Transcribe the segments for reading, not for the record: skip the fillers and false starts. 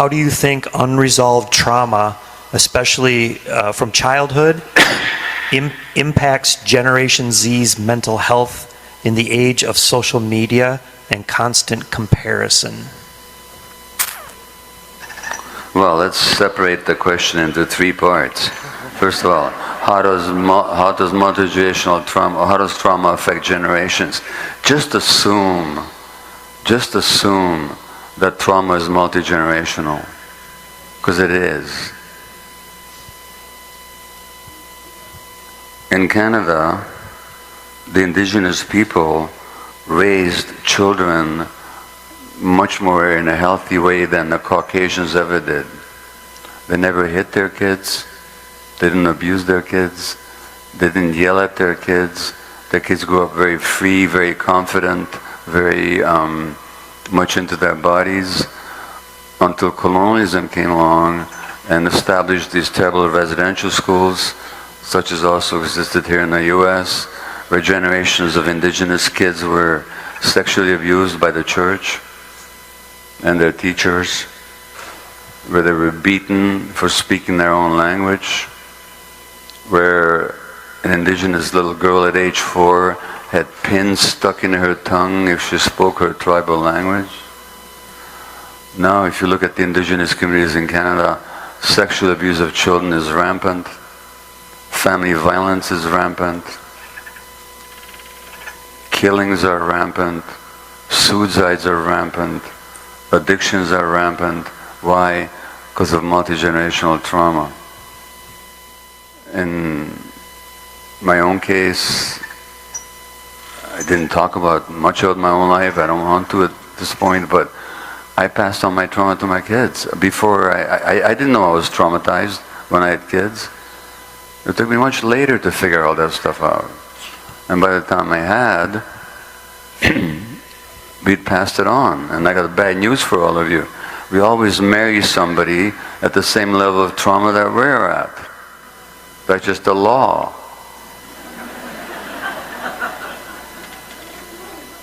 how do you think unresolved trauma, especially from childhood, impacts Generation Z's mental health in the age of social media and constant comparison? Well, let's separate the question into three parts. First of all, how does multi-generational trauma, or how does trauma affect generations? Just assume that trauma is multi-generational, because it is. In Canada, the indigenous people raised children much more in a healthy way than the Caucasians ever did. They never hit their kids, they didn't abuse their kids, they didn't yell at their kids. Their kids grew up very free, very confident, very much into their bodies, until colonialism came along and established these terrible residential schools, such as also existed here in the US, where generations of indigenous kids were sexually abused by the church and their teachers, where they were beaten for speaking their own language, where an indigenous little girl at age 4 had pins stuck in her tongue if she spoke her tribal language. Now, if you look at the indigenous communities in Canada, sexual abuse of children is rampant, family violence is rampant, killings are rampant, suicides are rampant, addictions are rampant. Why? Because of multi-generational trauma. In my own case, I didn't talk about much of my own life. I don't want to at this point, but I passed on my trauma to my kids. Before, I didn't know I was traumatized when I had kids. It took me much later to figure all that stuff out. And by the time I had, we'd passed it on. And I got bad news for all of you. We always marry somebody at the same level of trauma that we're at. That's just the law.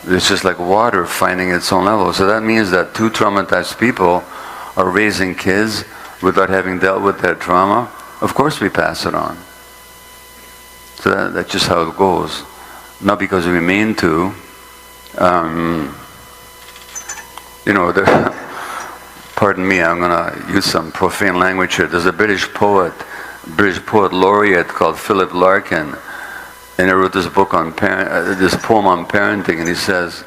It's just like water finding its own level. So that means that two traumatized people are raising kids without having dealt with their trauma. Of course we pass it on. So that's just how it goes. Not because we mean to. Pardon me, I'm going to use some profane language here. There's a British poet laureate called Philip Larkin, and he wrote this book on this poem on parenting, and he says,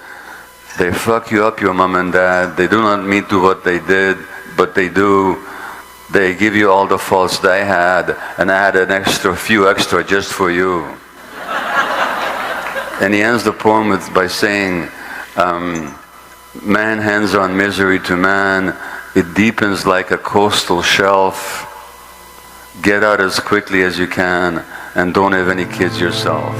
"They fuck you up, your mom and dad. They do not mean to what they did, but they do. They give you all the faults they had, and add an few extra just for you." And he ends the poem by saying, "Man hands on misery to man. It deepens like a coastal shelf. Get out as quickly as you can, and don't have any kids yourself."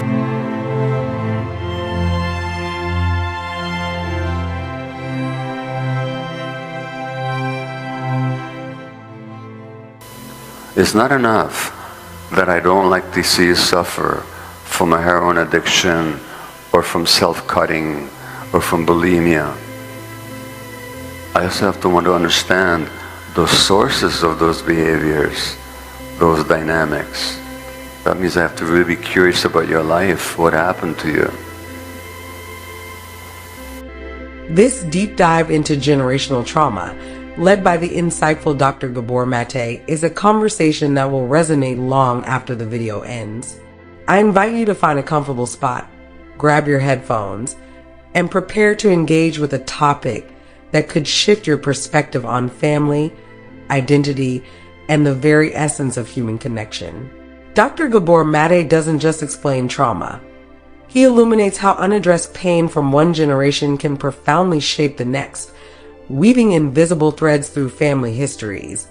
It's not enough that I don't like to see you suffer from a heroin addiction, or from self-cutting, or from bulimia. I also have to want to understand the sources of those behaviors, those dynamics. That means I have to really be curious about your life. What happened to you? This deep dive into generational trauma, led by the insightful Dr. Gabor Maté, is a conversation that will resonate long after the video ends. I invite you to find a comfortable spot, grab your headphones, and prepare to engage with a topic that could shift your perspective on family, identity, and the very essence of human connection. Dr. Gabor Maté doesn't just explain trauma. He illuminates how unaddressed pain from one generation can profoundly shape the next, weaving invisible threads through family histories,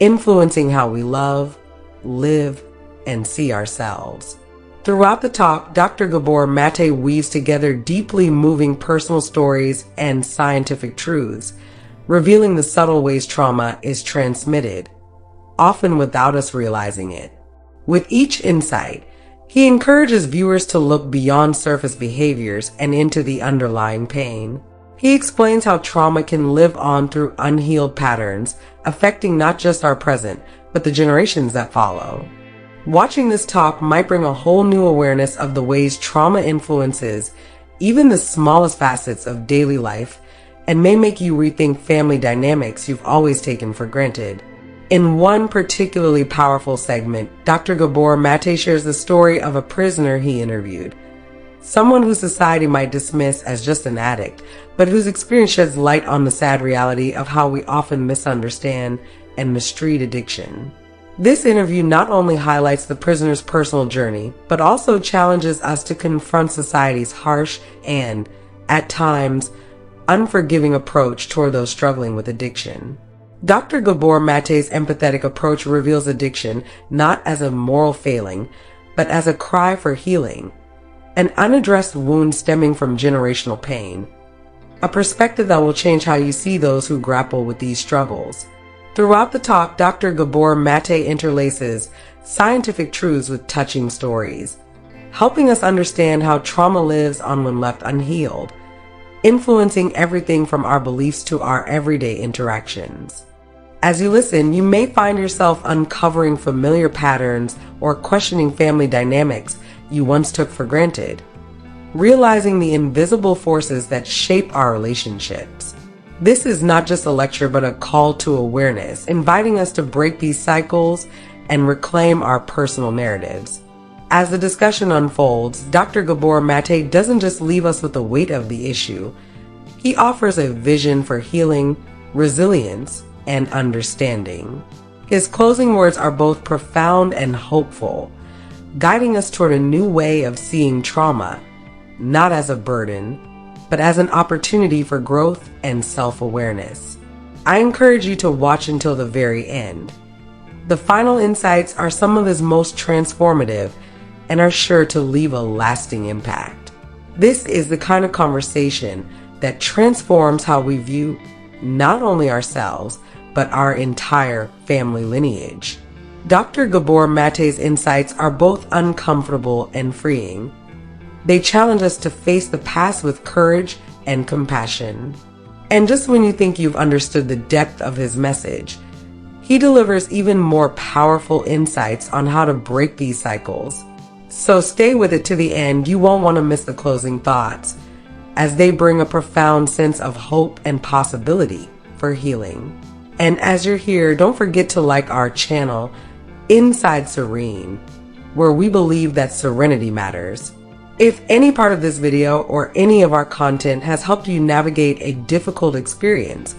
influencing how we love, live, and see ourselves. Throughout the talk, Dr. Gabor Maté weaves together deeply moving personal stories and scientific truths, revealing the subtle ways trauma is transmitted, often without us realizing it. With each insight, he encourages viewers to look beyond surface behaviors and into the underlying pain. He explains how trauma can live on through unhealed patterns, affecting not just our present, but the generations that follow. Watching this talk might bring a whole new awareness of the ways trauma influences even the smallest facets of daily life, and may make you rethink family dynamics you've always taken for granted. In one particularly powerful segment, Dr. Gabor Maté shares the story of a prisoner he interviewed, someone who society might dismiss as just an addict, but whose experience sheds light on the sad reality of how we often misunderstand and mistreat addiction. This interview not only highlights the prisoner's personal journey, but also challenges us to confront society's harsh and, at times, unforgiving approach toward those struggling with addiction. Dr. Gabor Maté's empathetic approach reveals addiction not as a moral failing, but as a cry for healing, an unaddressed wound stemming from generational pain, a perspective that will change how you see those who grapple with these struggles. Throughout the talk, Dr. Gabor Maté interlaces scientific truths with touching stories, helping us understand how trauma lives on when left unhealed, influencing everything from our beliefs to our everyday interactions. As you listen, you may find yourself uncovering familiar patterns or questioning family dynamics you once took for granted, realizing the invisible forces that shape our relationships. This is not just a lecture, but a call to awareness, inviting us to break these cycles and reclaim our personal narratives. As the discussion unfolds, Dr. Gabor Maté doesn't just leave us with the weight of the issue. He offers a vision for healing, resilience, and understanding. His closing words are both profound and hopeful, guiding us toward a new way of seeing trauma, not as a burden, but as an opportunity for growth and self-awareness. I encourage you to watch until the very end. The final insights are some of his most transformative and are sure to leave a lasting impact. This is the kind of conversation that transforms how we view not only ourselves, but our entire family lineage. Dr. Gabor Maté's insights are both uncomfortable and freeing. They challenge us to face the past with courage and compassion. And just when you think you've understood the depth of his message, he delivers even more powerful insights on how to break these cycles. So stay with it to the end. You won't want to miss the closing thoughts, as they bring a profound sense of hope and possibility for healing. And as you're here, don't forget to like our channel, Inside Serene, where we believe that serenity matters. If any part of this video or any of our content has helped you navigate a difficult experience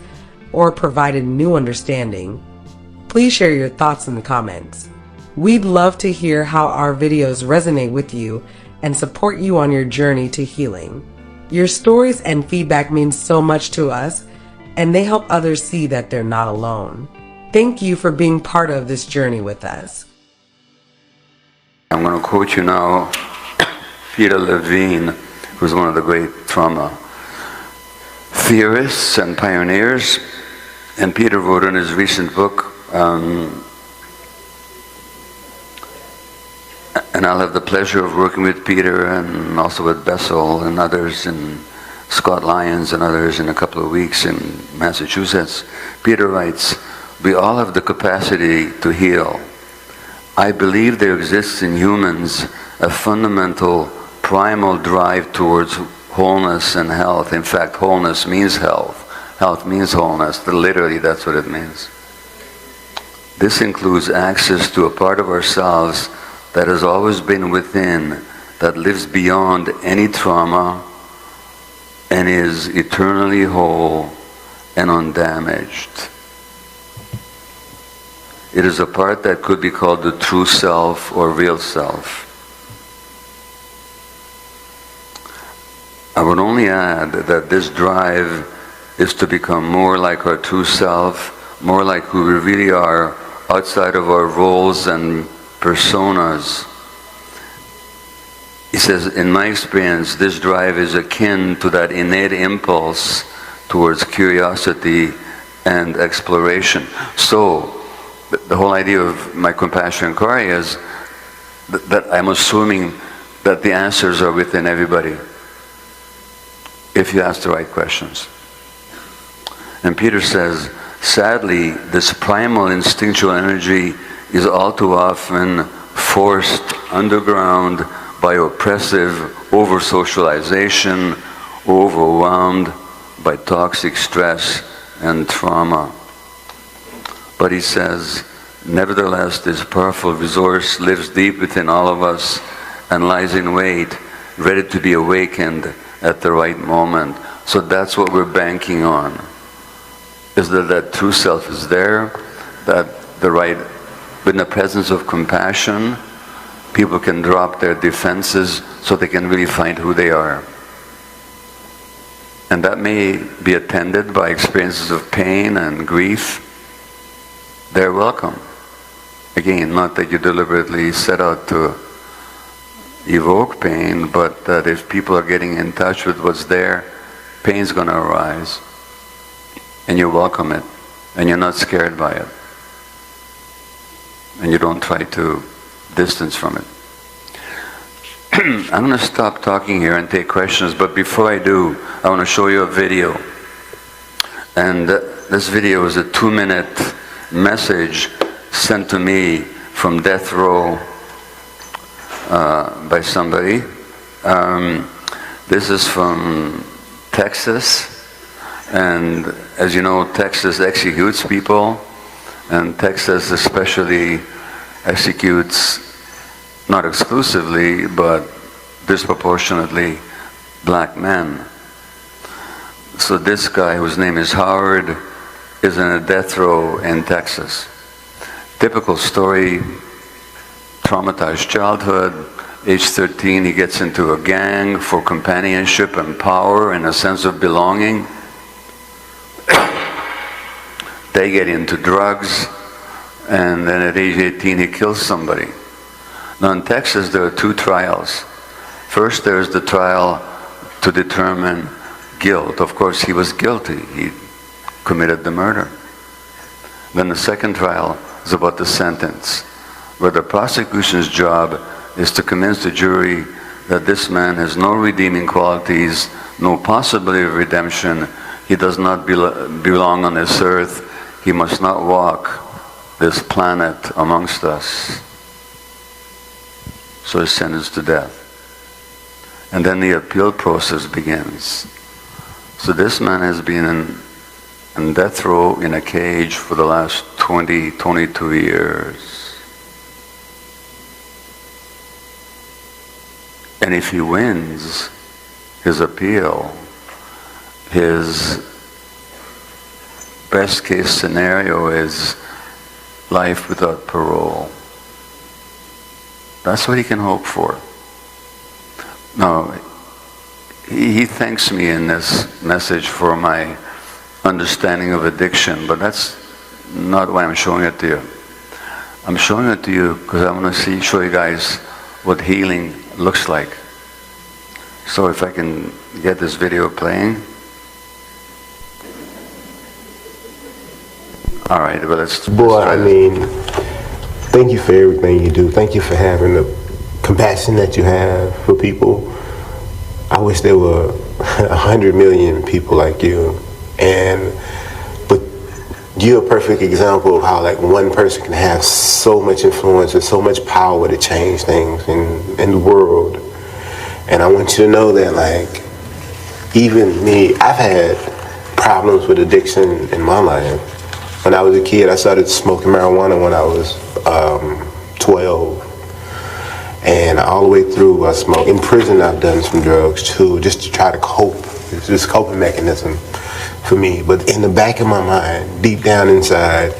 or provided new understanding, please share your thoughts in the comments. We'd love to hear how our videos resonate with you and support you on your journey to healing. Your stories and feedback mean so much to us, and they help others see that they're not alone. Thank you for being part of this journey with us. I'm going to quote you now Peter Levine, who's one of the great trauma theorists and pioneers. And Peter wrote in his recent book, and I'll have the pleasure of working with Peter and also with Bessel and others, and Scott Lyons and others in a couple of weeks in Massachusetts. Peter writes, "We all have the capacity to heal. I believe there exists in humans a fundamental primal drive towards wholeness and health. In fact, wholeness means health. Health means wholeness. Literally, that's what it means. This includes access to a part of ourselves that has always been within, that lives beyond any trauma and is eternally whole and undamaged. It is a part that could be called the true self or real self." I would only add that this drive is to become more like our true self, more like who we really are outside of our roles and personas. He says, in my experience, this drive is akin to that innate impulse towards curiosity and exploration. So, the whole idea of my compassion inquiry is that I'm assuming that the answers are within everybody. if you ask the right questions. And Peter says, sadly, this primal instinctual energy is all too often forced underground by oppressive over-socialization, overwhelmed by toxic stress and trauma. But he says, nevertheless, this powerful resource lives deep within all of us and lies in wait, ready to be awakened at the right moment. So that's what we're banking on, is that that true self is there, that the right, in the presence of compassion, people can drop their defenses so they can really find who they are. And that may be attended by experiences of pain and grief. They're welcome. Again, not that you deliberately set out to evoke pain, but that if people are getting in touch with what's there, pain's going to arise. And you welcome it. And you're not scared by it. And you don't try to distance from it. I'm going to stop talking here and take questions, but before I do, I want to show you a video. And this video is a 2-minute message sent to me from death row by somebody. This is from Texas, and as you know, Texas executes people, and Texas especially executes, not exclusively, but disproportionately, black men. So this guy, whose name is Howard, is in a death row in Texas. Typical story, traumatized childhood. Age 13, he gets into a gang for companionship and power and a sense of belonging. They get into drugs, and then at age 18, he kills somebody. Now in Texas, there are 2 trials. First, there's the trial to determine guilt. Of course, he was guilty. He committed the murder. Then the second trial is about the sentence, where the prosecution's job is to convince the jury that this man has no redeeming qualities, no possibility of redemption. He does not belong on this earth. He must not walk this planet amongst us. So he's sentenced to death. And then the appeal process begins. So this man has been in death row in a cage for the last 22 years. And if he wins his appeal, his best case scenario is life without parole. That's what he can hope for. Now, he thanks me in this message for my understanding of addiction, but that's not why I'm showing it to you. I'm showing it to you because I want to show you guys what healing looks like. So if I can get this video playing. All right, well, let's Boy, try I this. mean, thank you for everything you do. Thank you for having the compassion that you have for people. I wish there were 100 million people like you. But you're a perfect example of how like one person can have so much influence and so much power to change things in the world. And I want you to know that like, even me, I've had problems with addiction in my life. When I was a kid, I started smoking marijuana when I was 12. And all the way through, I smoked. In prison, I've done some drugs too, just to try to cope. It's just a coping mechanism for me. But in the back of my mind, deep down inside,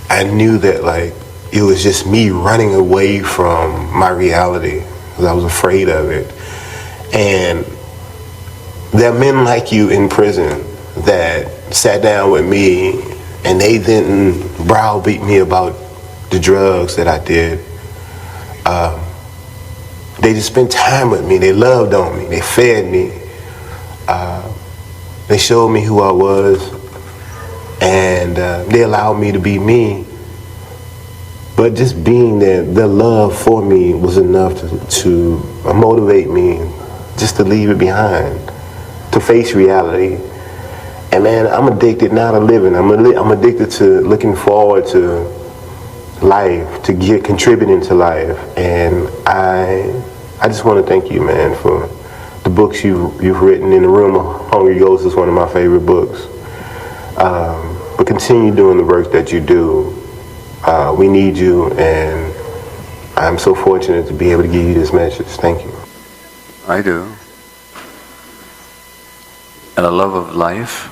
I knew that like it was just me running away from my reality because I was afraid of it. And there are men like you in prison that sat down with me and they didn't browbeat me about the drugs that I did. They just spent time with me. They loved on me. They fed me. They showed me who I was, and they allowed me to be me. But just being there, their love for me was enough to motivate me just to leave it behind. to face reality. And man, I'm addicted now to living. I'm addicted to looking forward to life, to get contributing to life. And I just want to thank you, man, for the books you've written. In the Room of Hungry Ghosts is one of my favorite books. But continue doing the work that you do. We need you, and I'm so fortunate to be able to give you this message. Thank you. I do. And a love of life.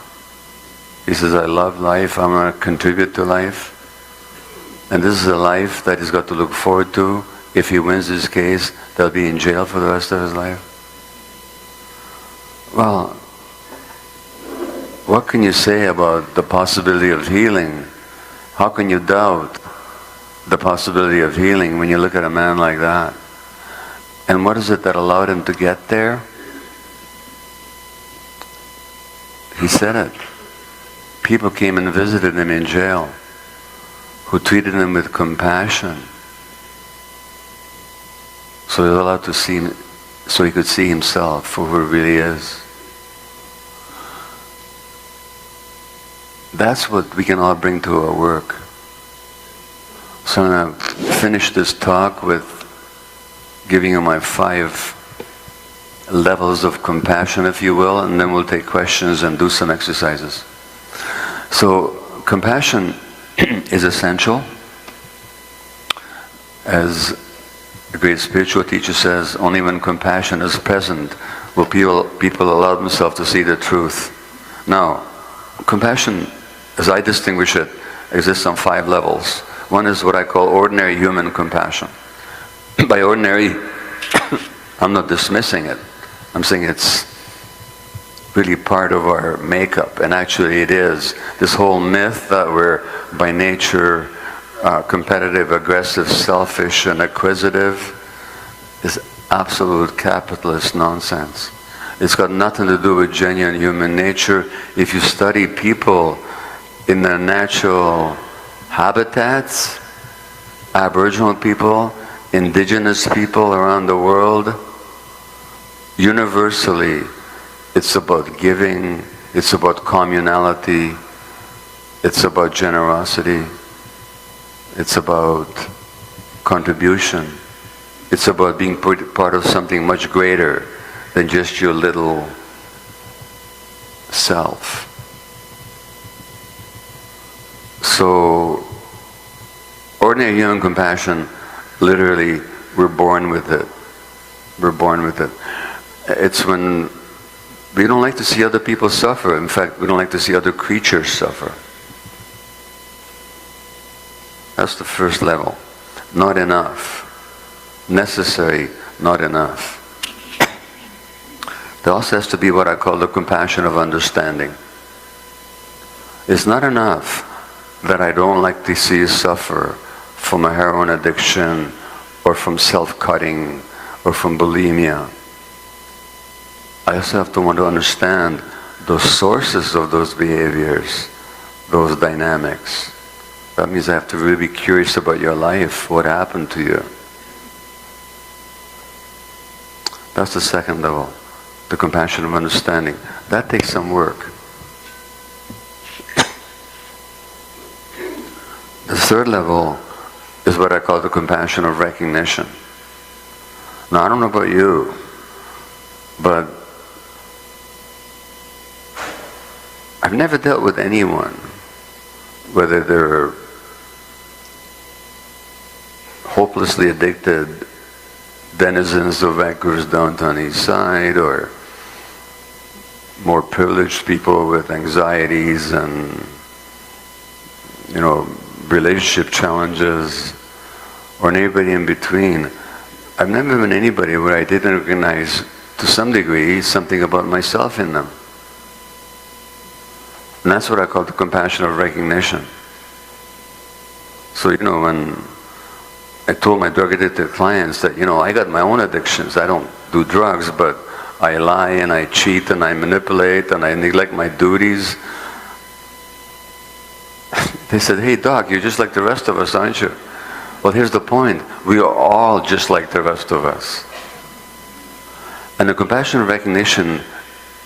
He says, I love life, I'm going to contribute to life. And this is a life that he's got to look forward to. If he wins this case, they'll be in jail for the rest of his life. Well, what can you say about the possibility of healing? How can you doubt the possibility of healing when you look at a man like that? And what is it that allowed him to get there? He said it. People came and visited him in jail who treated him with compassion. So he was allowed to see, so he could see himself for who he really is. That's what we can all bring to our work. So I'm going to finish this talk with giving you my 5 levels of compassion, if you will, and then we'll take questions and do some exercises. So compassion is essential. As a great spiritual teacher says, only when compassion is present will people allow themselves to see the truth. Now, compassion, as I distinguish it, exists on 5 levels. One is what I call ordinary human compassion. By ordinary, I'm not dismissing it. I'm saying it's really part of our makeup, and actually it is. This whole myth that we're by nature competitive, aggressive, selfish, and acquisitive is absolute capitalist nonsense. It's got nothing to do with genuine human nature. If you study people in their natural habitats, Aboriginal people, indigenous people around the world, universally, it's about giving, it's about communality, it's about generosity, it's about contribution, it's about being part of something much greater than just your little self. So, ordinary human compassion, literally, we're born with it. We're born with it. It's when we don't like to see other people suffer. In fact, we don't like to see other creatures suffer. That's the first level. Not enough. Necessary, not enough. There also has to be what I call the compassion of understanding. It's not enough that I don't like to see you suffer from a heroin addiction or from self-cutting or from bulimia. I also have to want to understand the sources of those behaviors, those dynamics. That means I have to really be curious about your life, what happened to you. That's the second level, the compassion of understanding. That takes some work. The third level is what I call the compassion of recognition. Now, I don't know about you, but I've never dealt with anyone, whether they're hopelessly addicted denizens of Vancouver's downtown east side, or more privileged people with anxieties and, relationship challenges, or anybody in between. I've never met anybody where I didn't recognize, to some degree, something about myself in them. And that's what I call the compassion of recognition. So, when I told my drug-addicted clients that, I got my own addictions. I don't do drugs, but I lie and I cheat and I manipulate and I neglect my duties. They said, hey doc, you're just like the rest of us, aren't you? Well, here's the point. We are all just like the rest of us. And the compassion of recognition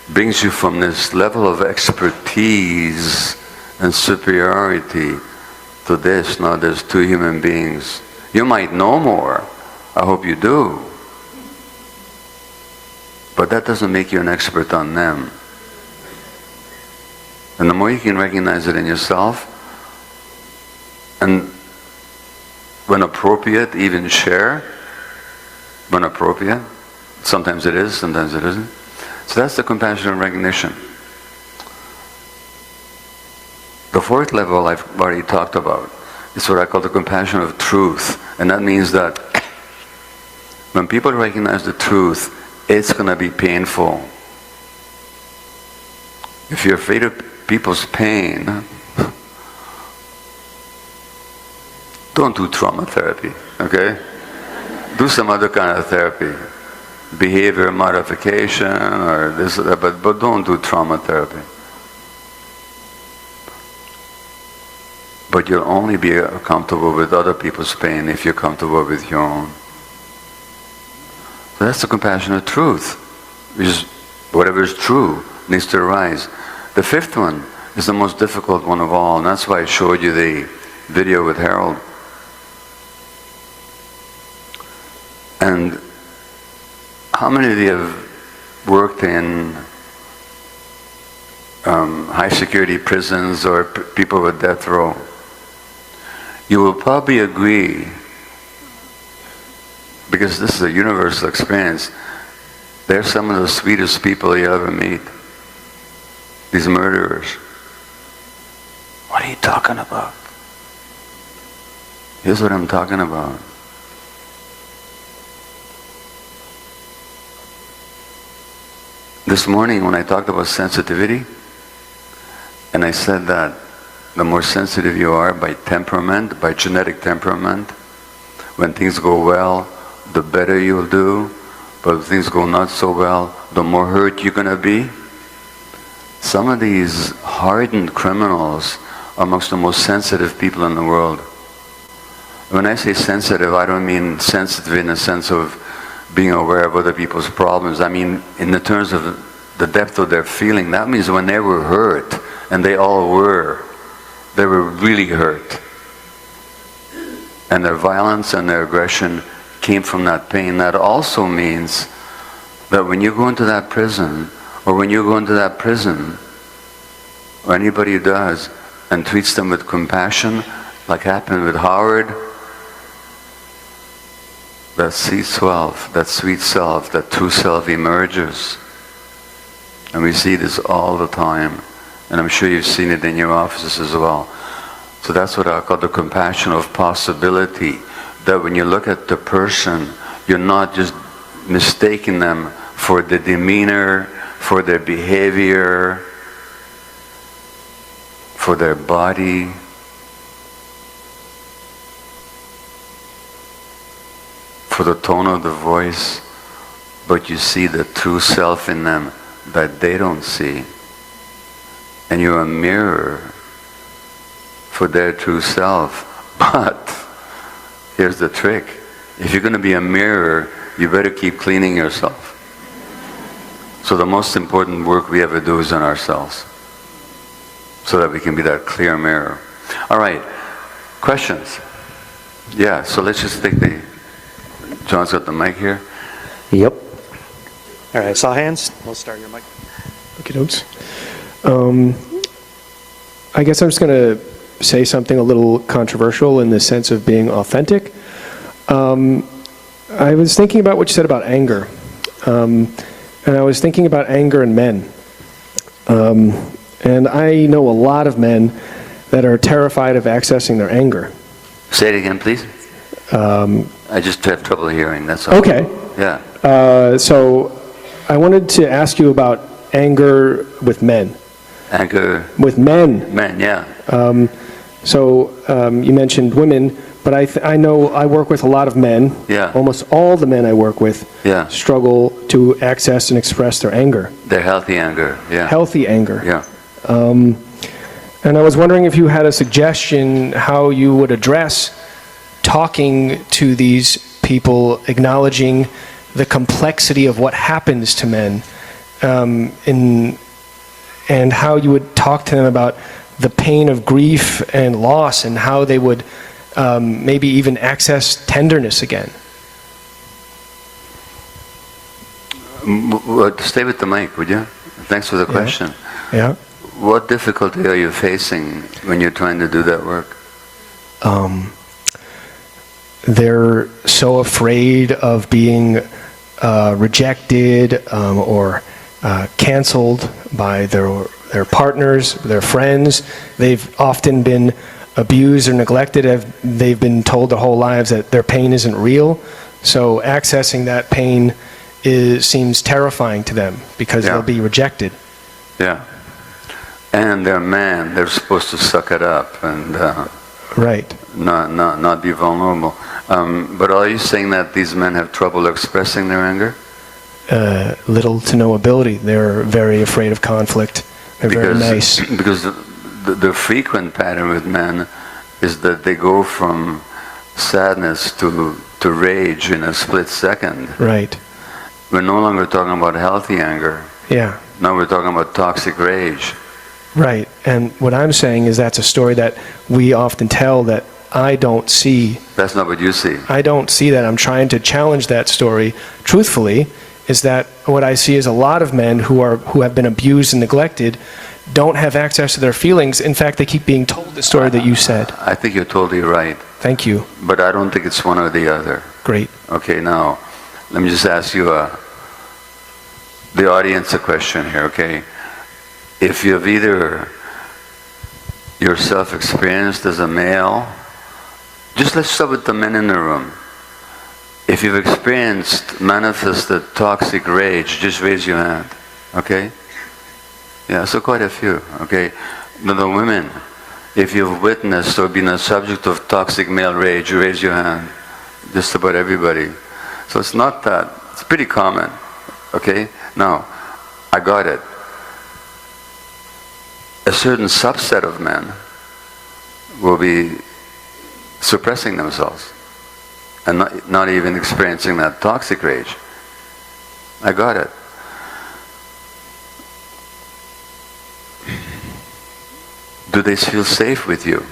brings you from this level of expertise and superiority to this. Now there's two human beings. You might know more. I hope you do. But that doesn't make you an expert on them. And the more you can recognize it in yourself, and when appropriate, even share, when appropriate, sometimes it is, sometimes it isn't. So that's the compassionate recognition. The fourth level I've already talked about is what I call the compassion of truth. And that means that when people recognize the truth, it's going to be painful. If you're afraid of people's pain, don't do trauma therapy, okay? Do some other kind of therapy. Behavior modification or this or that, but don't do trauma therapy. But you'll only be comfortable with other people's pain if you're comfortable with your own. So that's the compassionate truth. Which is, whatever is true needs to arise. The fifth one is the most difficult one of all, and that's why I showed you the video with Harold. And how many of you have worked in high security prisons or people with death row? You will probably agree, because this is a universal experience, they're some of the sweetest people you ever meet. These murderers. What are you talking about? Here's what I'm talking about. This morning when I talked about sensitivity, and I said that the more sensitive you are by temperament, by genetic temperament, when things go well, the better you'll do, but if things go not so well, the more hurt you're going to be. Some of these hardened criminals are amongst the most sensitive people in the world. When I say sensitive, I don't mean sensitive in the sense of being aware of other people's problems. I mean in the terms of the depth of their feeling. That means when they were hurt, and they all were, they were really hurt. And their violence and their aggression came from that pain. That also means that when you go into that prison, or when you go into that prison, or anybody does, and treats them with compassion, like happened with Howard, that sweet self, that true self emerges. And we see this all the time. And I'm sure you've seen it in your offices as well. So that's what I call the compassion of possibility. That when you look at the person, you're not just mistaking them for the demeanor, for their behavior, for their body, for the tone of the voice, but you see the true self in them that they don't see. And you're a mirror for their true self. But here's the trick. If you're going to be a mirror, you better keep cleaning yourself. So the most important work we ever do is on ourselves, so that we can be that clear mirror. All right, questions? Yeah, so let's just take John's got the mic here. Yep. All right, saw hands. We'll start your mic. Okay, dokes. I guess I'm just going to say something a little controversial in the sense of being authentic. I was thinking about what you said about anger. And I was thinking about anger in men. And I know a lot of men that are terrified of accessing their anger. Say it again, please. I just have trouble hearing, that's all. Okay. Yeah. So I wanted to ask you about anger with men. Anger. With men. Men, yeah. You mentioned women, but I know I work with a lot of men. Yeah. Almost all the men I work with Yeah. struggle to access and express their anger. Their healthy anger, yeah. Healthy anger. Yeah. And I was wondering if you had a suggestion how you would address talking to these people, acknowledging the complexity of what happens to men, and how you would talk to them about the pain of grief and loss, and how they would maybe even access tenderness again. Stay with the mic, would you? Thanks for the question. Yeah. What difficulty are you facing when you're trying to do that work? They're so afraid of being rejected or canceled by their partners, their friends. They've often been abused or neglected. They've been told their whole lives that their pain isn't real. So accessing that pain seems terrifying to them because they'll be rejected. Yeah. And they're men. They're supposed to suck it up and right. Not be vulnerable. But are you saying that these men have trouble expressing their anger? Little to no ability. They're very afraid of conflict. They're very nice. Because the frequent pattern with men is that they go from sadness to rage in a split second. Right. We're no longer talking about healthy anger. Yeah. Now we're talking about toxic rage. Right. And what I'm saying is that's a story that we often tell that I don't see. That's not what you see. I don't see that. I'm trying to challenge that story truthfully, is that what I see is a lot of men who have been abused and neglected don't have access to their feelings. In fact, they keep being told the story that you said. I think you're totally right. Thank you. But I don't think it's one or the other. Great. Okay, now, let me just ask you, the audience, a question here, okay? If you've either yourself experienced as a male, just let's start with the men in the room. If you've experienced manifested toxic rage, just raise your hand, okay? Yeah, so quite a few, okay? Now the women, if you've witnessed or been a subject of toxic male rage, raise your hand. Just about everybody. So it's not that, it's pretty common, okay? Now, I got it. A certain subset of men will be suppressing themselves and not even experiencing that toxic rage. I got it. Do they feel safe with you?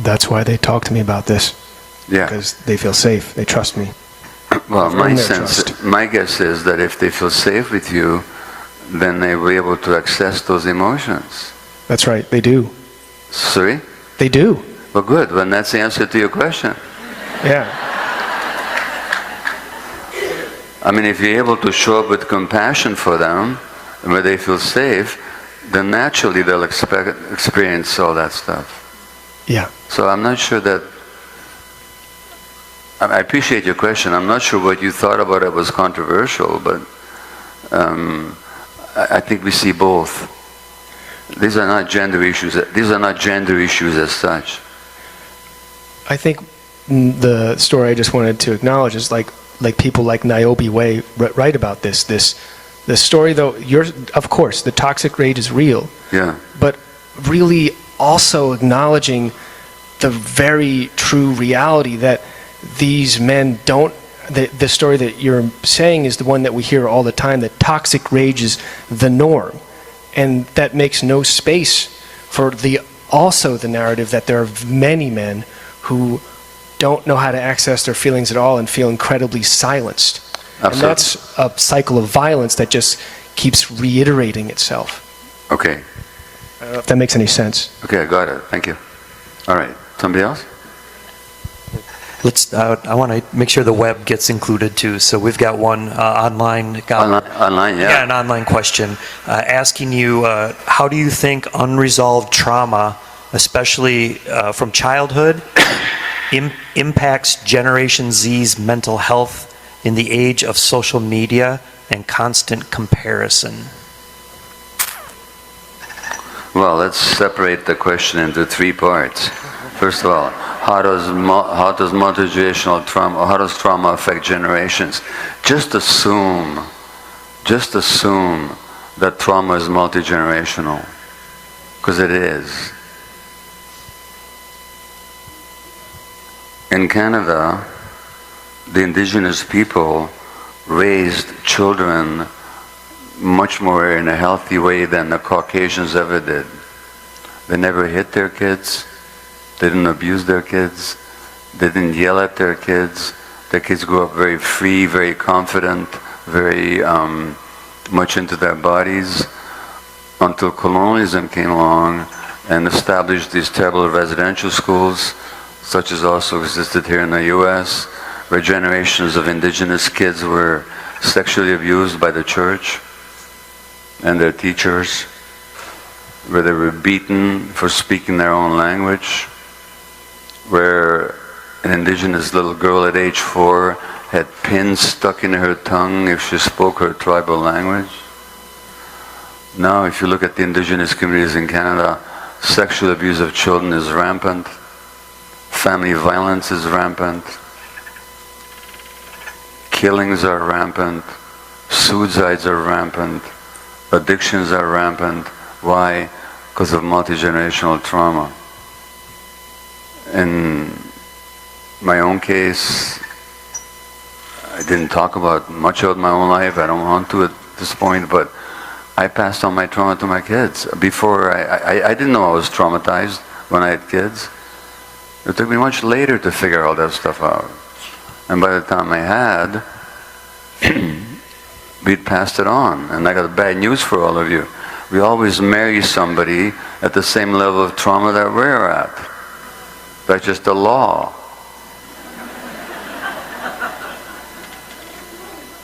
That's why they talk to me about this. Yeah. Because they feel safe. They trust me. Well, my trust. my guess is that if they feel safe with you, then they will be able to access those emotions. That's right. They do. Sorry? They do. Well, good. Well, that's the answer to your question. Yeah. I mean, if you're able to show up with compassion for them, where they feel safe, then naturally they'll experience all that stuff. Yeah. So I'm not sure that... I appreciate your question. I'm not sure what you thought about it was controversial, but I think we see both. These are not gender issues. These are not gender issues as such. I think the story I just wanted to acknowledge is like people like Niobe Way write about this. The story, though, of course, the toxic rage is real. Yeah. But really also acknowledging the very true reality that these men don't, the story that you're saying is the one that we hear all the time, that toxic rage is the norm. And that makes no space for also the narrative that there are many men who don't know how to access their feelings at all and feel incredibly silenced. Absolutely. And that's a cycle of violence that just keeps reiterating itself. Okay. I don't know if that makes any sense. Okay, I got it. Thank you. All right. Somebody else? I want to make sure the web gets included too. So we've got one online. Online, yeah. Yeah, an online question asking you, how do you think unresolved trauma, especially from childhood, impacts Generation Z's mental health in the age of social media and constant comparison? Well, let's separate the question into three parts. First of all, how does multi-generational trauma, how does trauma affect generations? Just assume that trauma is multi-generational, because it is. In Canada, the indigenous people raised children much more in a healthy way than the Caucasians ever did. They never hit their kids. They didn't abuse their kids. They didn't yell at their kids. Their kids grew up very free, very confident, very much into their bodies, until colonialism came along and established these terrible residential schools, such as also existed here in the US, where generations of indigenous kids were sexually abused by the church and their teachers, where they were beaten for speaking their own language, where an indigenous little girl at age 4 had pins stuck in her tongue if she spoke her tribal language. Now, if you look at the indigenous communities in Canada, sexual abuse of children is rampant, family violence is rampant, killings are rampant, suicides are rampant, addictions are rampant. Why? Because of multi-generational trauma. In my own case, I didn't talk about much of my own life. I don't want to at this point, but I passed on my trauma to my kids. Before, I didn't know I was traumatized when I had kids. It took me much later to figure all that stuff out. And by the time I had, we'd passed it on. And I got bad news for all of you. We always marry somebody at the same level of trauma that we're at. That's just the law.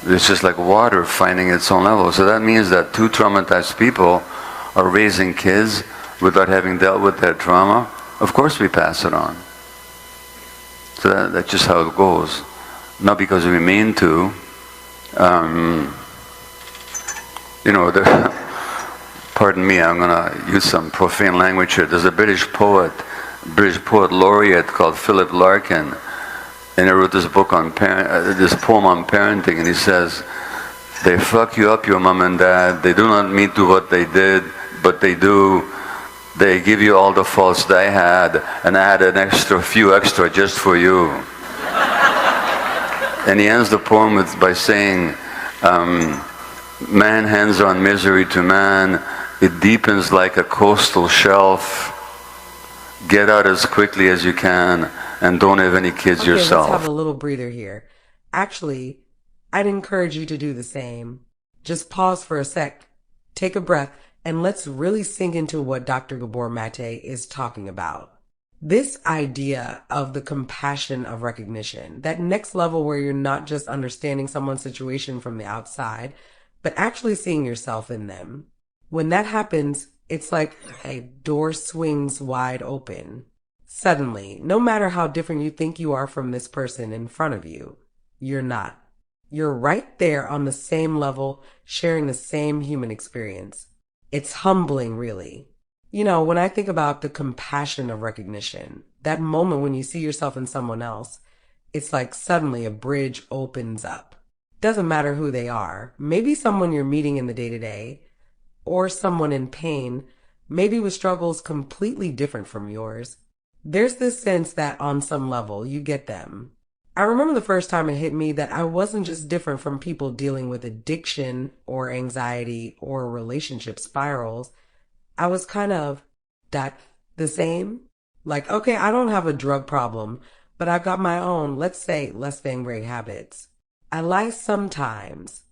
It's just like water finding its own level. So that means that two traumatized people are raising kids without having dealt with their trauma. Of course we pass it on. So that's just how it goes. Not because we mean to. Pardon me, I'm going to use some profane language here. There's a British poet laureate called Philip Larkin, and he wrote this book on this poem on parenting, and he says, "They fuck you up, your mom and dad. They do not mean to what they did, but they do. They give you all the faults they had, and add an few extra just for you." And he ends the poem by saying, "Man hands on misery to man. It deepens like a coastal shelf. Get out as quickly as you can, and don't have any kids yourself." Let's have a little breather here. Actually, I'd encourage you to do the same. Just pause for a sec, take a breath, and let's really sink into what Dr. Gabor Maté is talking about. This idea of the compassion of recognition, that next level where you're not just understanding someone's situation from the outside, but actually seeing yourself in them. When that happens, it's like a door swings wide open. Suddenly, no matter how different you think you are from this person in front of you, you're not. You're right there on the same level, sharing the same human experience. It's humbling, really. You know, when I think about the compassion of recognition, that moment when you see yourself in someone else, it's like suddenly a bridge opens up. Doesn't matter who they are. Maybe someone you're meeting in the day-to-day, or someone in pain, maybe with struggles completely different from yours. There's this sense that on some level you get them. I remember the first time it hit me that I wasn't just different from people dealing with addiction or anxiety or relationship spirals. I was kind of the same. Like, okay, I don't have a drug problem, but I've got my own, let's say, less than great habits. I lie sometimes.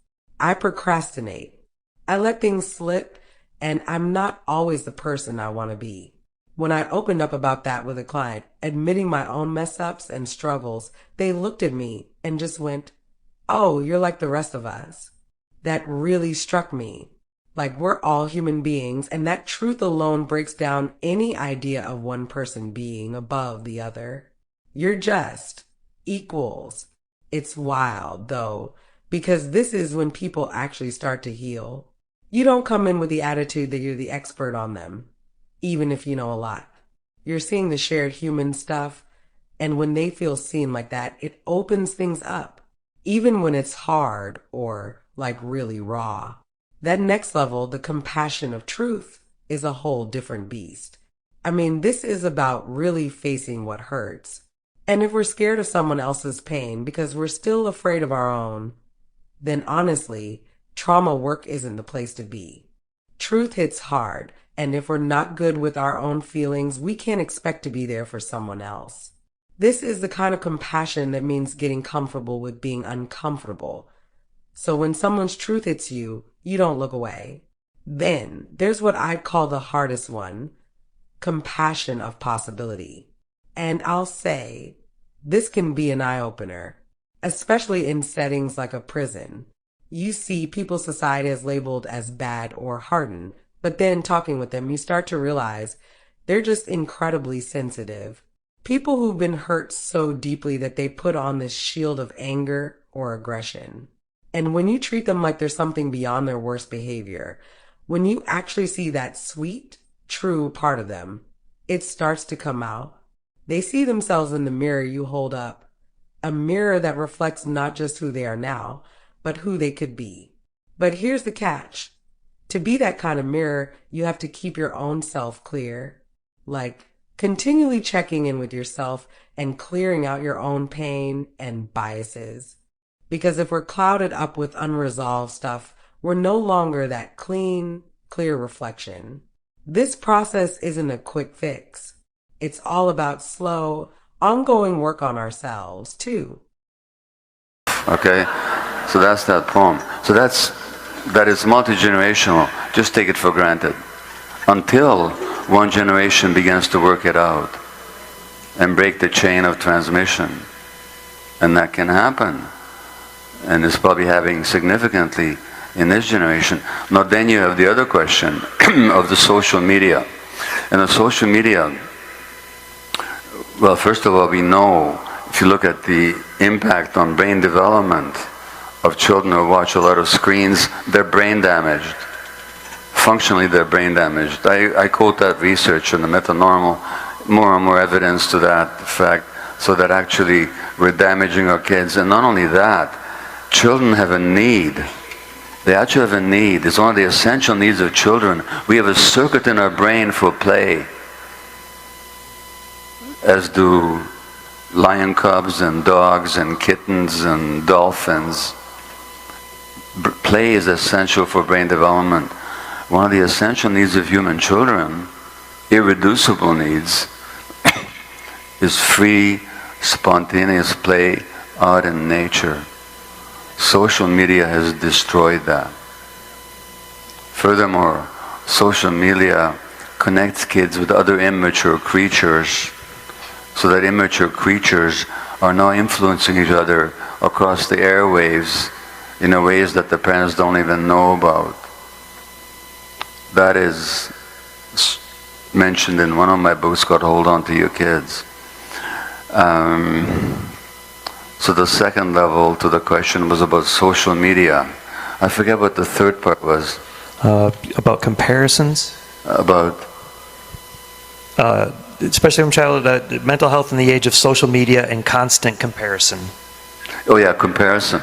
I procrastinate. I let things slip, and I'm not always the person I want to be. When I opened up about that with a client, admitting my own mess-ups and struggles, they looked at me and just went, "Oh, you're like the rest of us." That really struck me. Like, we're all human beings, and that truth alone breaks down any idea of one person being above the other. You're just equals. It's wild, though, because this is when people actually start to heal. You don't come in with the attitude that you're the expert on them, even if you know a lot. You're seeing the shared human stuff, and when they feel seen like that, it opens things up, even when it's hard or like really raw. That next level, the compassion of truth, is a whole different beast. I mean, this is about really facing what hurts. And if we're scared of someone else's pain because we're still afraid of our own, then honestly, trauma work isn't the place to be. Truth hits hard, and if we're not good with our own feelings, we can't expect to be there for someone else. This is the kind of compassion that means getting comfortable with being uncomfortable. So when someone's truth hits you, you don't look away. Then there's what I'd call the hardest one, compassion of possibility. And I'll say, this can be an eye-opener, especially in settings like a prison. You see people's society is labeled as bad or hardened, but then talking with them, you start to realize they're just incredibly sensitive. People who've been hurt so deeply that they put on this shield of anger or aggression. And when you treat them like there's something beyond their worst behavior, when you actually see that sweet, true part of them, it starts to come out. They see themselves in the mirror you hold up, a mirror that reflects not just who they are now, but who they could be. But here's the catch. To be that kind of mirror, you have to keep your own self clear. Like, continually checking in with yourself and clearing out your own pain and biases. Because if we're clouded up with unresolved stuff, we're no longer that clean, clear reflection. This process isn't a quick fix. It's all about slow, ongoing work on ourselves, too. Okay? So that's that poem. So that is multi-generational. Just take it for granted. Until one generation begins to work it out and break the chain of transmission. And that can happen. And it's probably happening significantly in this generation. Now then you have the other question of the social media. And the social media, well, first of all, we know, if you look at the impact on brain development of children who watch a lot of screens, they're brain damaged. Functionally, they're brain damaged. I quote that research in the Metanormal, more and more evidence to that fact, so that actually we're damaging our kids. And not only that, children have a need. They actually have a need. It's one of the essential needs of children. We have a circuit in our brain for play, as do lion cubs and dogs and kittens and dolphins. Play is essential for brain development. One of the essential needs of human children, irreducible needs, is free, spontaneous play out in nature. Social media has destroyed that. Furthermore, social media connects kids with other immature creatures, so that immature creatures are now influencing each other across the airwaves in ways that the parents don't even know about. That is mentioned in one of my books called Hold On To Your Kids. So the second level to the question was about social media. I forget what the third part was. About comparisons? About? Especially from childhood, mental health in the age of social media and constant comparison. Oh yeah, comparison.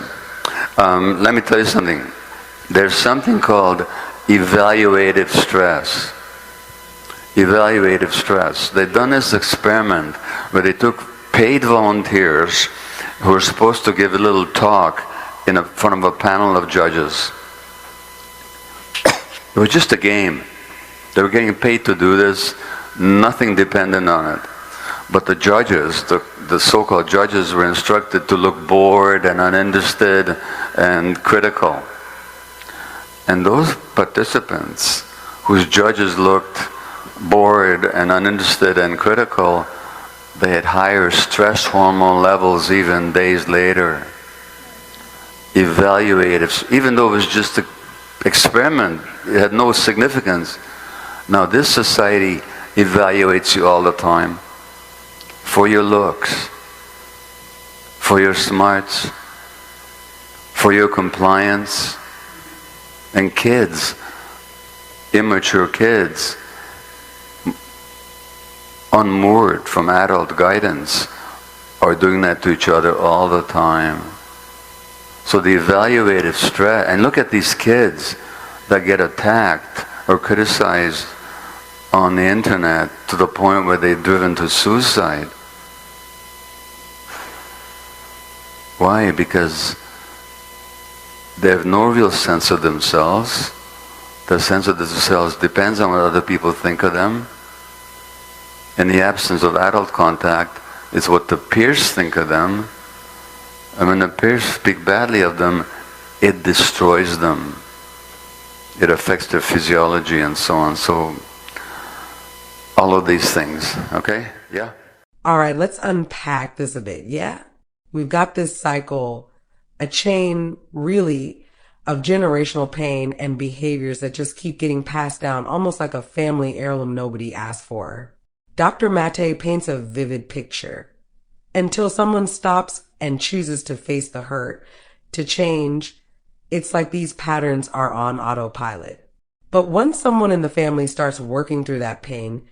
Let me tell you something. There's something called evaluative stress. Evaluative stress. They've done this experiment where they took paid volunteers who were supposed to give a little talk in front of a panel of judges. It was just a game. They were getting paid to do this, nothing dependent on it. But the judges, the so-called judges, were instructed to look bored and uninterested and critical. And those participants, whose judges looked bored and uninterested and critical, they had higher stress hormone levels even days later. Evaluative, even though it was just an experiment, it had no significance. Now this society evaluates you all the time for your looks, for your smarts, for your compliance. And kids, immature kids, unmoored from adult guidance, are doing that to each other all the time. So the evaluative stress, and look at these kids that get attacked or criticized on the internet to the point where they're driven to suicide. Why? Because They have no real sense of themselves. Their sense of themselves depends on what other people think of them. In the absence of adult contact, it's what the peers think of them. And when the peers speak badly of them, it destroys them. It affects their physiology and so on. So, all of these things, okay? Yeah? All right, let's unpack this a bit, yeah? We've got this cycle, a chain, really, of generational pain and behaviors that just keep getting passed down, almost like a family heirloom nobody asked for. Dr. Maté paints a vivid picture. Until someone stops and chooses to face the hurt, to change, it's like these patterns are on autopilot. But once someone in the family starts working through that pain,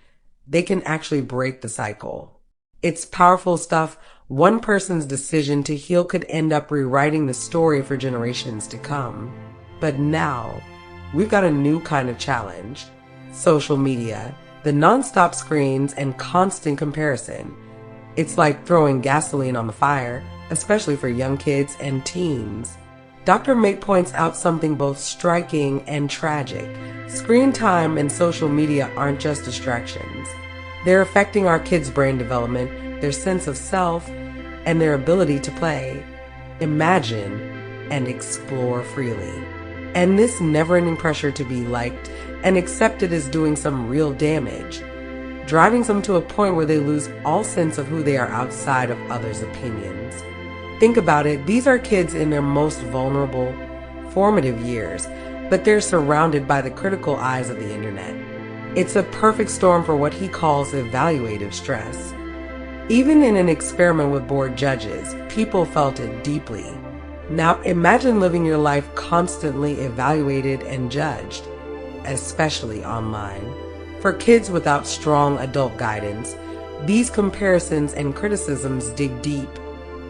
they can actually break the cycle. It's powerful stuff. One person's decision to heal could end up rewriting the story for generations to come. But now, we've got a new kind of challenge. Social media, the nonstop screens and constant comparison. It's like throwing gasoline on the fire, especially for young kids and teens. Dr. Maté points out something both striking and tragic. Screen time and social media aren't just distractions. They're affecting our kids' brain development, their sense of self, and their ability to play, imagine, and explore freely. And this never-ending pressure to be liked and accepted is doing some real damage, driving some to a point where they lose all sense of who they are outside of others' opinions. Think about it, these are kids in their most vulnerable, formative years, but they're surrounded by the critical eyes of the internet. It's a perfect storm for what he calls evaluative stress. Even in an experiment with bored judges, people felt it deeply. Now imagine living your life constantly evaluated and judged, especially online. For kids without strong adult guidance, these comparisons and criticisms dig deep,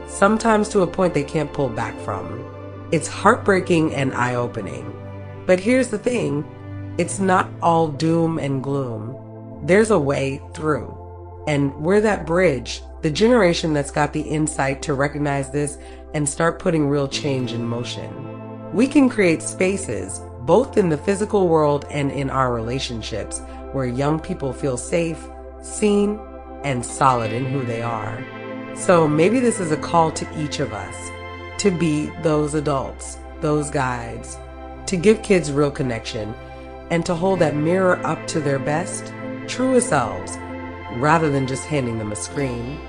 sometimes to a point they can't pull back from. It's heartbreaking and eye-opening. But here's the thing, it's not all doom and gloom. There's a way through. And we're that bridge, the generation that's got the insight to recognize this and start putting real change in motion. We can create spaces, both in the physical world and in our relationships, where young people feel safe, seen, and solid in who they are. So maybe this is a call to each of us to be those adults, those guides, to give kids real connection, and to hold that mirror up to their best, truest selves, rather than just handing them a screen.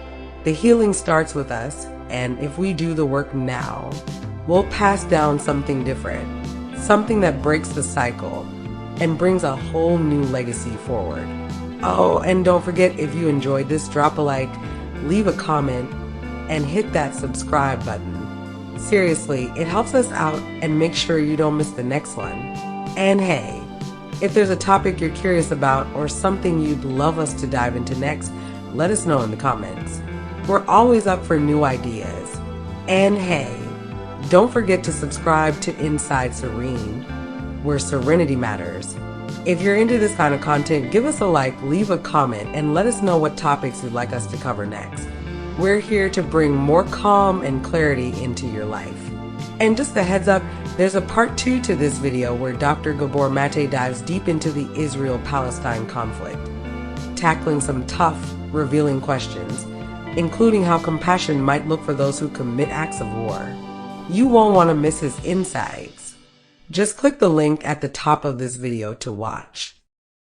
The healing starts with us, and if we do the work now, we'll pass down something different, something that breaks the cycle and brings a whole new legacy forward. Oh, and don't forget, if you enjoyed this, drop a like, leave a comment, and hit that subscribe button. Seriously, it helps us out and make sure you don't miss the next one. And hey, if there's a topic you're curious about or something you'd love us to dive into next, let us know in the comments. We're always up for new ideas. And hey, don't forget to subscribe to Inside Serene, where serenity matters. If you're into this kind of content, give us a like, leave a comment, and let us know what topics you'd like us to cover next. We're here to bring more calm and clarity into your life. And just a heads up, there's a part 2 to this video where Dr. Gabor Maté dives deep into the Israel-Palestine conflict, tackling some tough, revealing questions, including how compassion might look for those who commit acts of war. You won't want to miss his insights. Just click the link at the top of this video to watch.